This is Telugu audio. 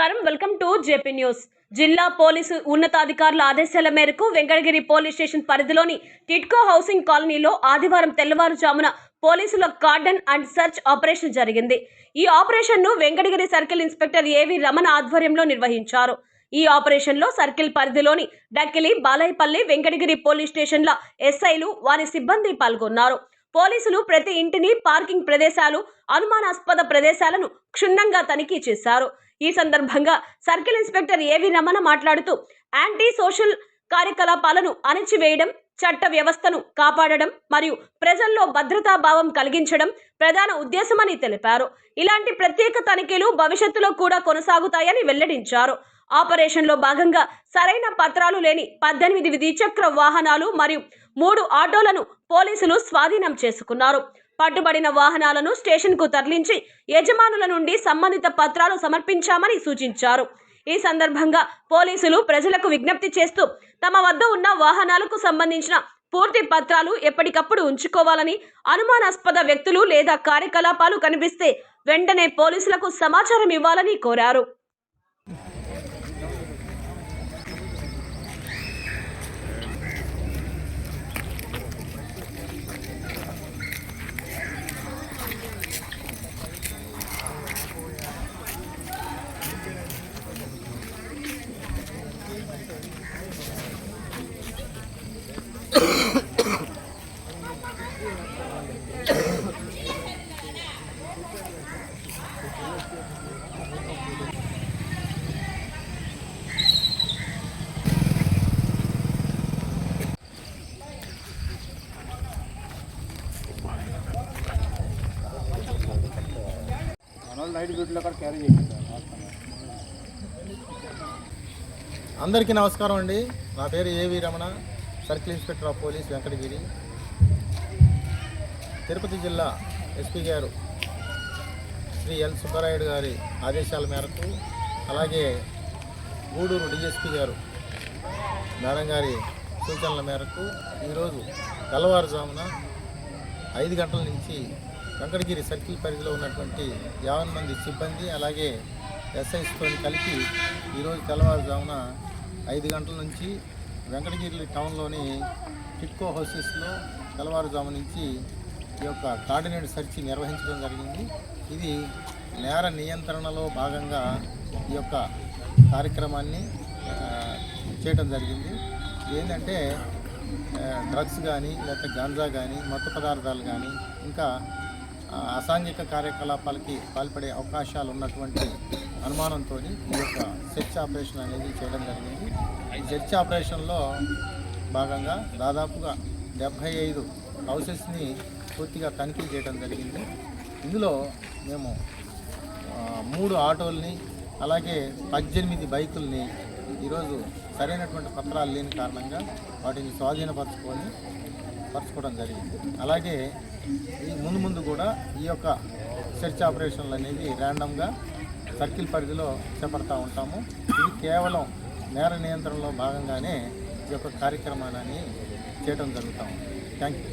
నమస్కారం వెల్కమ్ టు జేపీ న్యూస్. జిల్లా పోలీసు ఉన్నతాధికారుల ఆదేశాల మేరకు వెంకటగిరి పోలీస్ స్టేషన్ పరిధిలోని టిట్కో హౌసింగ్ కాలనీలో ఆదివారం తెల్లవారుజామున పోలీసుల కార్డన్ అండ్ సర్చ్ ఆపరేషన్ జరిగింది. ఈ ఆపరేషన్ ను వెంకటగిరి సర్కిల్ ఇన్స్పెక్టర్ ఏవి రమణ ఆధ్వర్యంలో నిర్వహించారు. ఈ ఆపరేషన్ లో సర్కిల్ పరిధిలోని డక్కిలి, బాలాయపల్లి, వెంకటగిరి పోలీస్ స్టేషన్ల ఎస్ఐలు, వారి సిబ్బంది పాల్గొన్నారు. పోలీసులు ప్రతి ఇంటిని, పార్కింగ్ ప్రదేశాలు, అనుమానాస్పద ప్రదేశాలను క్షుణ్ణంగా తనిఖీ చేశారు. ఈ సందర్భంగా సర్కిల్ ఇన్స్పెక్టర్ ఏవి రమణ మాట్లాడుతూ యాంటీ సోషల్ కార్యకలాపాలను అణచివేయడం, చట్ట వ్యవస్థను కాపాడడం మరియు ప్రజల్లో భద్రతా భావం కలిగించడం ప్రధాన ఉద్దేశమని తెలిపారు. ఇలాంటి ప్రత్యేక తనిఖీలు భవిష్యత్తులో కూడా కొనసాగుతాయని వెల్లడించారు. ఆపరేషన్లో భాగంగా సరైన పత్రాలు లేని 18 ద్విచక్ర వాహనాలు మరియు 3 ఆటోలను పోలీసులు స్వాధీనం చేసుకున్నారు. పట్టుబడిన వాహనాలను స్టేషన్కు తరలించి యజమానుల నుండి సంబంధిత పత్రాలు సమర్పించామని సూచించారు. ఈ సందర్భంగా పోలీసులు ప్రజలకు విజ్ఞప్తి చేస్తూ తమ వద్ద ఉన్న వాహనాలకు సంబంధించిన పూర్తి పత్రాలు ఎప్పటికప్పుడు ఉంచుకోవాలని, అనుమానాస్పద వ్యక్తులు లేదా కార్యకలాపాలు కనిపిస్తే వెంటనే పోలీసులకు సమాచారం ఇవ్వాలని కోరారు. అందరికీ నమస్కారం అండి. నా పేరు ఏవి Ramana, circle inspector of police Venkatagiri. Tirupati జిల్లా ఎస్పీ గారు శ్రీ ఎల్ సుబ్బరాయుడు గారి ఆదేశాల మేరకు, అలాగే గూడూరు డిఎస్పీ గారు మేడం గారి సూచనల మేరకు ఈరోజు తెల్లవారుజామున 5 గంటల నుంచి వెంకటగిరి సర్కిల్ పరిధిలో ఉన్నటువంటి 50 మంది సిబ్బంది, అలాగే ఎస్ఐస్తో కలిపి ఈరోజు తెల్లవారుజామున 5 గంటల నుంచి వెంకటగిరి టౌన్లోని టిట్కో హౌసెస్లో తెల్లవారుజాము నుంచి ఈ యొక్క కార్డినేట్ సెర్చ్ నిర్వహించడం జరిగింది. ఇది నేర నియంత్రణలో భాగంగా ఈ యొక్క కార్యక్రమాన్ని చేయడం జరిగింది. ఏంటంటే డ్రగ్స్ కానీ, లేకపోతే గాంజా కానీ, మత్తు పదార్థాలు కానీ, ఇంకా అసాంఘిక కార్యకలాపాలకి పాల్పడే అవకాశాలు ఉన్నటువంటి అనుమానంతో ఈ యొక్క సెర్చ్ ఆపరేషన్ అనేది చేయడం జరిగింది. ఈ సెర్చ్ ఆపరేషన్లో భాగంగా దాదాపుగా 75 హౌసెస్ని పూర్తిగా తనిఖీ చేయడం జరిగింది. ఇందులో మేము 3 ఆటోల్ని, అలాగే 18 బైకుల్ని ఈరోజు సరైనటువంటి పత్రాలు లేని కారణంగా వాటిని స్వాధీనపరచుకోవడం జరిగింది. అలాగే ఈ ముందు కూడా ఈ యొక్క సెర్చ్ ఆపరేషన్లు అనేది ర్యాండమ్గా సర్కిల్ పరిధిలో చేపడతా ఉంటాము. ఇది కేవలం నేర నియంత్రణలో భాగంగానే ఈ యొక్క కార్యక్రమాన్ని చేయడం జరుగుతాము. Thank you.